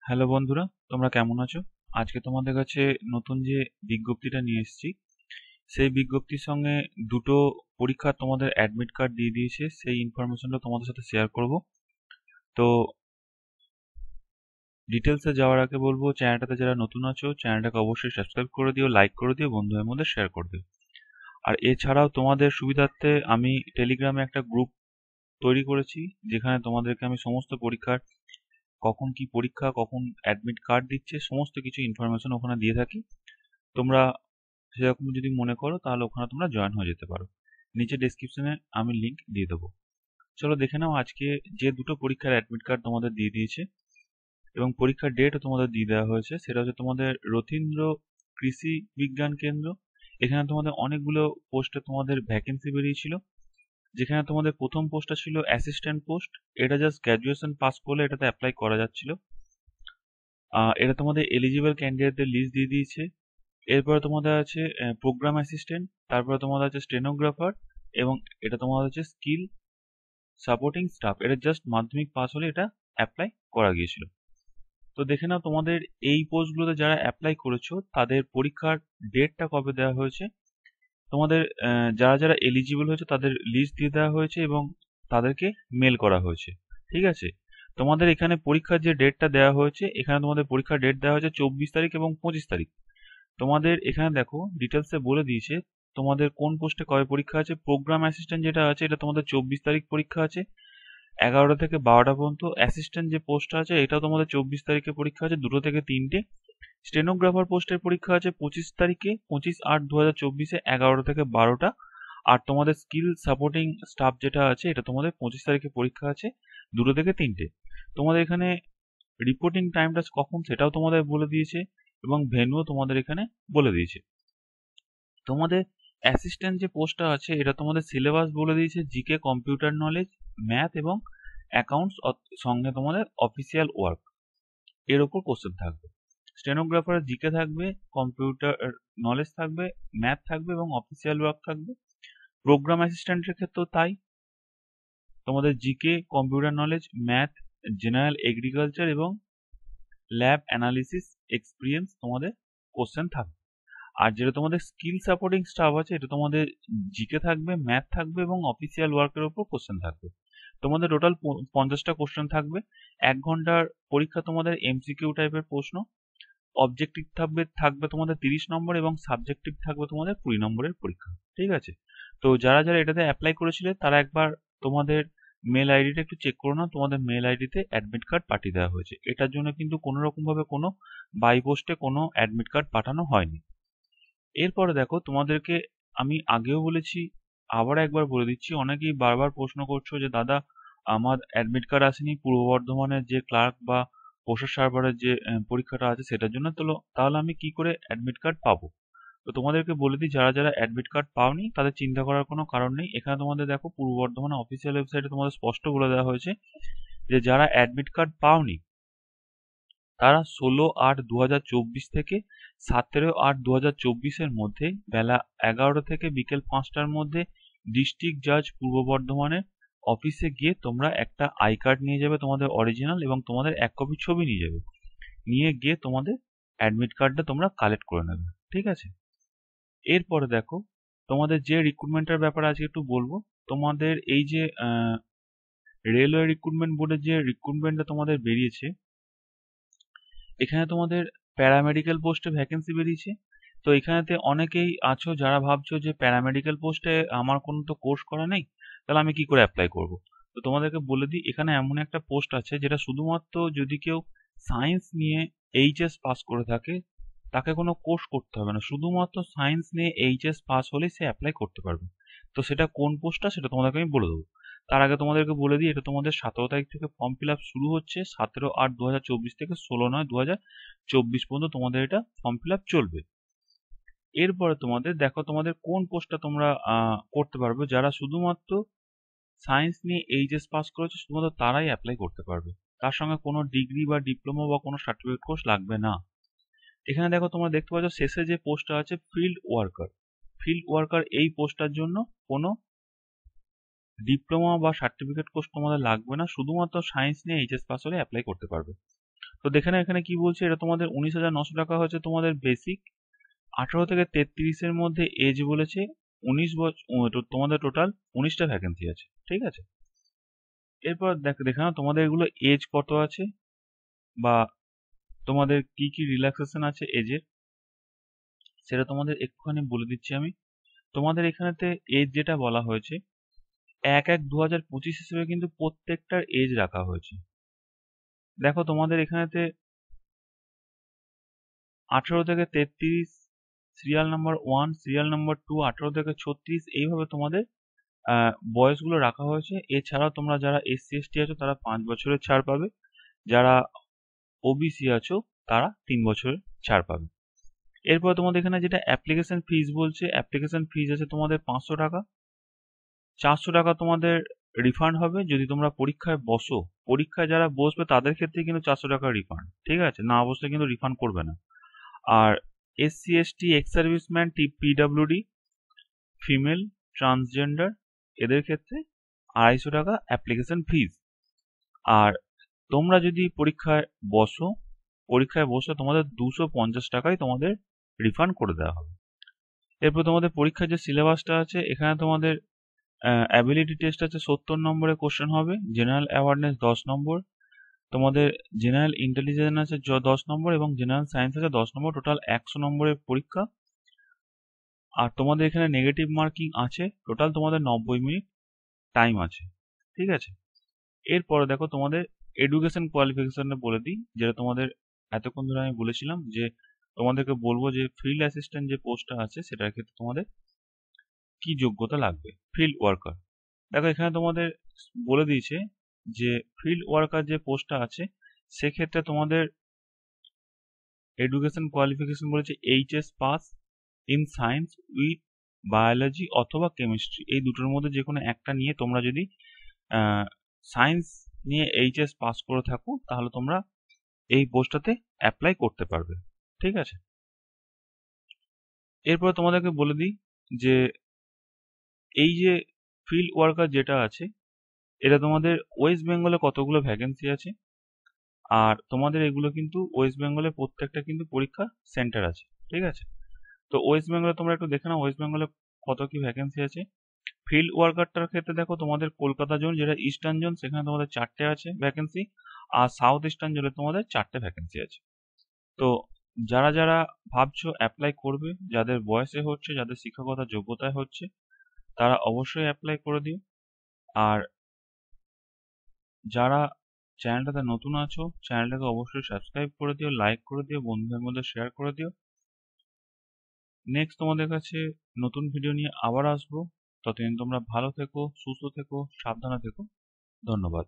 Hello বন্ধুরা, তোমরা কেমন আছো? আজকে তোমাদের কাছে নতুন যে বিজ্ঞপ্তিটা নিয়ে এসেছি, সেই বিজ্ঞপ্তির সঙ্গে দুটো পরীক্ষার তোমাদের অ্যাডমিট কার্ড দিয়ে দিয়েছে। সেই ইনফরমেশনটা তোমাদের সাথে শেয়ার করব। তো ডিটেলসে যাওয়ার আগে বলবো, চ্যানেলটাতে যারা নতুন আছো চ্যানেলটাকে অবশ্যই সাবস্ক্রাইব করে দিও, লাইক করে দিও, বন্ধুদের মধ্যে শেয়ার করে দিও। আর এছাড়াও তোমাদের সুবিধার্থে আমি টেলিগ্রামে একটা গ্রুপ তৈরি করেছি, যেখানে তোমাদেরকে আমি সমস্ত পরীক্ষার কখন কি পরীক্ষা, কখন অ্যাডমিট কার্ড দিচ্ছে, সমস্ত কিছু ইনফরমেশন ওখানে দিয়ে থাকি। তোমরা সেরকম যদি মনে করো তাহলে ওখানে তোমরা জয়েন হয়ে যেতে পারো। নিচে ডেসক্রিপশনে আমি লিংক দিয়ে দেবো। চলো দেখে নাও আজকে যে দুটো পরীক্ষার অ্যাডমিট কার্ড তোমাদের দিয়ে দিয়েছে এবং পরীক্ষার ডেটও তোমাদের দিয়ে দেওয়া হয়েছে। সেটা হচ্ছে তোমাদের রথীন্দ্র কৃষি বিজ্ঞান কেন্দ্র। এখানে তোমাদের অনেকগুলো পোস্টে তোমাদের ভ্যাকেন্সি বেরিয়েছিল, যেখানে তোমাদের প্রথম পোস্টটা ছিল অ্যাসিস্ট্যান্ট পোস্ট। এটা জাস্ট গ্র্যাজুয়েশন পাস করলে এটাতে অ্যাপ্লাই করা যাচ্ছিল। এটা তোমাদের এলিজিবল ক্যান্ডিডেটদের লিস্ট দিয়ে দিয়েছে। এরপরে তোমাদের আছে প্রোগ্রাম অ্যাসিস্ট্যান্ট, তারপরে তোমাদের আছে স্টেনোগ্রাফার, এবং এটা তোমাদের হচ্ছে স্কিল সাপোর্টিং স্টাফ। এটা জাস্ট মাধ্যমিক পাস হলে এটা অ্যাপ্লাই করা গিয়েছিল। তো দেখে নাও তোমাদের এই পোস্টগুলোতে যারা অ্যাপ্লাই করেছো তাদের পরীক্ষার ডেটটা কবে দেওয়া হয়েছে। তোমাদের যারা যারা এলিজিবল হয়েছে তাদের লিস্ট দিয়ে দেওয়া হয়েছে এবং তাদেরকে মেল করা হয়েছে। ঠিক আছে, তোমাদের এখানে পরীক্ষার যে ডেটটা দেওয়া হয়েছে, এখানে তোমাদের পরীক্ষার ডেট দেওয়া হয়েছে 24 তারিখ এবং 25 তারিখ। তোমাদের এখানে দেখো ডিটেলসে বলে দিয়েছে তোমাদের কোন পোস্টে কবে পরীক্ষা আছে। প্রোগ্রাম অ্যাসিস্ট্যান্ট যেটা আছে এটা তোমাদের 24 তারিখ পরীক্ষা আছে, 11টা থেকে 12টা পর্যন্ত। অ্যাসিস্ট্যান্ট যে পোস্ট আছে এটাও তোমাদের 24 তারিখে পরীক্ষা আছে, 2টো থেকে 3টে। স্টেনোগ্রাফার পোস্টের পরীক্ষা আছে 25 তারিখে, 25/8/2024-এ 11টা থেকে 12টা। আর তোমাদের স্কিল সাপোর্টিং স্টাফ যেটা আছে এটা তোমাদের 25 তারিখে পরীক্ষা আছে, 2টো থেকে 3টে। তোমাদের এখানে রিপোর্টিং টাইমটা কখন সেটাও তোমাদের বলে দিয়েছে এবং ভেন্যুও তোমাদের এখানে বলে দিয়েছে। তোমাদের অ্যাসিস্ট্যান্ট যে পোস্টটা আছে এটা তোমাদের সিলেবাস বলে দিয়েছে, জিকে, কম্পিউটার নলেজ, ম্যাথ এবং অ্যাকাউন্টস, সঙ্গে তোমাদের অফিসিয়াল ওয়ার্ক, এর ওপর কোশ্চেন থাকবে। স্টেনোগ্রাফারের জিকে থাকবে, কম্পিউটার নলেজ থাকবে, ম্যাথ থাকবে এবং অফিসিয়াল ওয়ার্ক থাকবে। প্রোগ্রাম অ্যাসিস্ট্যান্টের ক্ষেত্রেও তাই, তোমাদের GK, computer knowledge, math, general agriculture এবং ল্যাব অ্যানালিসিস এক্সপিরিয়েন্স তোমাদের কোশ্চেন থাকবে। আর যেটা তোমাদের স্কিল সাপোর্টিং স্টাফ আছে এটা তোমাদের জিকে থাকবে, ম্যাথ থাকবে এবং অফিসিয়াল ওয়ার্কের উপর কোশ্চেন থাকবে। তোমাদের টোটাল 50টা কোশ্চেন থাকবে। 1 ঘন্টার পরীক্ষা, তোমাদের এমসিকিউ টাইপের প্রশ্ন। অবজেক্টিভ থাকবে তোমাদের 30 নম্বর এবং সাবজেক্টিভ থাকবে তোমাদের 20 নম্বরের পরীক্ষা। ঠিক আছে, তো যারা যারা এটাতে অ্যাপ্লাই করেছিলে তারা একবার তোমাদের মেল আইডিটা একটু চেক করে নাও। তোমাদের মেল আইডিতে অ্যাডমিট কার্ড পাঠিয়ে দেওয়া হয়েছে। এটার জন্য কিন্তু কোনো রকম ভাবে কোনো বাই পোস্টে কোনো অ্যাডমিট কার্ড পাঠানো হয়নি। এরপরে দেখো তোমাদেরকে আমি আগেও বলেছি, আবার একবার বলে দিচ্ছি। অনেকেই বারবার প্রশ্ন করছো যে দাদা আমার অ্যাডমিট কার্ড আসেনি, পূর্ব বর্ধমানের যে ক্লার্ক বা পোস্টাল সার্ভারের যে পরীক্ষাটা আছে সেটার জন্য। তাহলে আমি কি করে অ্যাডমিট কার্ড পাবো? তো তোমাদেরকে বলে দিই, যারা যারা অ্যাডমিট কার্ড পাওনি তাদের চিন্তা করার কোনো কারণ নেই। এখানে তোমাদের দেখো পূর্ব বর্ধমান অফিসিয়াল ওয়েবসাইটে তোমাদের স্পষ্ট বলে দেওয়া হয়েছে যে যারা অ্যাডমিট কার্ড পাওনি তারা 16/8/2024 থেকে 17/8/2024-এর মধ্যে বেলা 11টা থেকে বিকেল 5টার মধ্যে ডিস্ট্রিক্ট জাজ পূর্ব বর্ধমানের অফিসে গিয়ে তোমরা একটা আই কার্ড নিয়ে যাবে তোমাদের অরিজিনাল, এবং তোমাদের 1 কপি ছবি নিয়ে যাবে। নিয়ে গিয়ে তোমাদের অ্যাডমিট কার্ডটা তোমরা কালেক্ট করে নেবে। ঠিক আছে, এরপরে দেখো তোমাদের যে রিক্রুটমেন্টের ব্যাপারে আজকে একটু বলবো। তোমাদের এই যে রেলওয়ে রিক্রুটমেন্ট বোর্ডের যে রিক্রুটমেন্টটা তোমাদের বেরিয়েছে, এখানে তোমাদের প্যারামেডিক্যাল পোস্টে ভ্যাকেন্সি বেরিয়েছে। তো এখানেতে অনেকেই আছো যারা ভাবছো যে প্যারামেডিক্যাল পোস্টে আমার কোনো তো কোর্স করা নেই, তাহলে আমি কি করে অ্যাপ্লাই করব। তো তোমাদেরকে বলে দিই, এখানে এমন একটা পোস্ট আছে যেটা শুধুমাত্র যদি কেউ সায়েন্স নিয়ে এইচএস পাস করে থাকে তাকে কোনো কোর্স করতে হবে না, শুধুমাত্র সায়েন্স নিয়ে এইচএস পাস হলেই সে অ্যাপ্লাই করতে পারবে। তো সেটা কোন পোস্টটা সেটা তোমাদেরকে আমি বলে দেবো। তার আগে তোমাদেরকে বলে দিই, এটা তোমাদের 17 তারিখ থেকে ফর্ম ফিল আপ শুরু হচ্ছে। 17/8/2024 থেকে 16/9/2024 পর্যন্ত তোমাদের এটা ফর্ম ফিল আপ চলবে। এরপরে তোমাদের দেখো তোমাদের কোন পোস্টটা তোমরা করতে পারবে। যারা শুধুমাত্র সায়েন্স নিয়ে এইচএস পাস করেছে শুধুমাত্র তারাই অ্যাপ্লাই করতে পারবে, তার সঙ্গে কোনো ডিগ্রি বা ডিপ্লোমা বা কোনো সার্টিফিকেট কোর্স লাগবে না। এখানে দেখো তোমরা দেখতে পাচ্ছ শেষে যে পোস্টটা আছে ফিল্ড ওয়ার্কার। ফিল্ড ওয়ার্কার এই পোস্টটার জন্য কোনো ডিপ্লোমা বা সার্টিফিকেট কোর্স তোমাদের লাগবে না, শুধুমাত্র সায়েন্স নিয়ে এইচএস পাস হলে অ্যাপ্লাই করতে পারবে। তো দেখে না এখানে কি বলছে, এটা তোমাদের 19,900 টাকা হচ্ছে তোমাদের বেসিক। 18 থেকে 33-এর মধ্যে এজ বলেছে 19 বছর, তোমাদের টোটাল 19টা ভ্যাকেন্সি আছে, ঠিক আছে। এরপর দেখে নাও তোমাদের এগুলো এজ কত আছে বা তোমাদের কি কি রিল্যাক্সেশন আছে এজের, সেটা তোমাদের একটুখানি বলে দিচ্ছি আমি। তোমাদের এখানেতে এজ যেটা বলা হয়েছে 1/1/2025 হিসেবে কিন্তু প্রত্যেকটার এজ রাখা হয়েছে। দেখো তোমাদের এখানেতে 18 থেকে 33, সিরিয়াল নাম্বার 1, সিরিয়াল নাম্বার 2 18 থেকে 36, এইভাবে তোমাদের বয়সগুলো রাখা হয়েছে। এছাড়াও তোমরা যারা SC ST আছো তারা 5 বছরের ছাড় পাবে, যারা OBC আছো তারা 3 বছরের ছাড় পাবে। এরপর তোমাদের এখানে যেটা অ্যাপ্লিকেশন ফিস বলছে, অ্যাপ্লিকেশন ফিস আছে তোমাদের 500 টাকা। 400 টাকা তোমাদের রিফান্ড হবে যদি তোমরা পরীক্ষায় বসো। পরীক্ষায় যারা বসবে তাদের ক্ষেত্রে কিন্তু 400 টাকা রিফান্ড, ঠিক আছে, না বসলে কিন্তু রিফান্ড করবে না। আর SC ST ex serviceman, PWD, female, transgender, এদের ক্ষেত্রে 250 টাকা অ্যাপ্লিকেশন ফিস। আর তোমরা যদি পরীক্ষায় বসলে তোমাদের 250 টাকায় তোমাদের রিফান্ড করে দেওয়া হবে। এরপর তোমাদের পরীক্ষার যে সিলেবাসটা আছে, এখানে তোমাদের অ্যাবিলিটি টেস্ট আছে 70 নম্বরের কোশ্চেন হবে, জেনারেল অ্যাওয়ারনেস 10 নম্বর, তোমাদের জেনারেল ইন্টেলিজেন্স আছে 10 নম্বর এবং জেনারেল সায়েন্স আছে 10 নম্বর, টোটাল 100 নম্বরের পরীক্ষা। আর তোমাদের এখানে নেগেটিভ মার্কিং আছে, টোটাল তোমাদের 90 মিনিট টাইম আছে, ঠিক আছে। এরপরে দেখো তোমাদের এডুকেশন কোয়ালিফিকেশনে বলে দিই, যেটা তোমাদের এতক্ষণ ধরে আমি বলেছিলাম যে তোমাদেরকে বলবো যে ফিল্ড অ্যাসিস্ট্যান্ট যে পোস্টটা আছে সেটার ক্ষেত্রে তোমাদের কি যোগ্যতা লাগবে। ফিল্ড ওয়ার্কার, দেখো এখানে তোমাদের বলে দিয়েছে যে ফিল্ড ওয়ার্কার যে পোস্টটা আছে সেক্ষেত্রে তোমাদের এডুকেশন কোয়ালিফিকেশন বলেছে HS pass in science with biology অথবা কেমিস্ট্রি, এই দুটোর মধ্যে যে কোনো একটা নিয়ে তোমরা যদি সায়েন্স নিয়ে HS পাস করে থাকো তাহলে তোমরা এই পোস্টটাতে অ্যাপ্লাই করতে পারবে, ঠিক আছে। এরপর তোমাদেরকে বলে দিই যে এই যে ফিল্ড ওয়ার্কার যেটা আছে এটা তোমাদের ওয়েস্ট বেঙ্গলে কতগুলো ভ্যাকেন্সি আছে, আর তোমাদের এগুলো কিন্তু ওয়েস্ট বেঙ্গলে প্রত্যেকটা কিন্তু পরীক্ষা সেন্টার আছে, ঠিক আছে। তো ওয়েস্ট বেঙ্গলে তোমরা একটু দেখে নাও ওয়েস্ট বেঙ্গলে কত কি ভ্যাকেন্সি আছে। ফিল্ড ওয়ার্কারটার ক্ষেত্রে দেখো তোমাদের কলকাতা জোন যেটা ইস্টার্ন জোন সেখানে তোমাদের 4টে আছে ভ্যাকেন্সি, আর সাউথ ইস্টার্ন জোনে তোমাদের 4টে ভ্যাকেন্সি আছে। তো যারা যারা ভাবছো অ্যাপ্লাই করবে, যাদের বয়সে হচ্ছে, যাদের শিক্ষাগত যোগ্যতায় হচ্ছে, তারা অবশ্যই অ্যাপ্লাই করে দিও। আর যারা চ্যানেলটাতে নতুন আছো চ্যানেলটাকে অবশ্যই সাবস্ক্রাইব করে দিও, লাইক করে দিও, বন্ধুদের মধ্যে শেয়ার করে দিও। নেক্সট তোমাদের কাছে নতুন ভিডিও নিয়ে আবার আসবো, ততদিন তোমরা ভালো থেকো, সুস্থ থেকো, সাবধানে থেকো। ধন্যবাদ।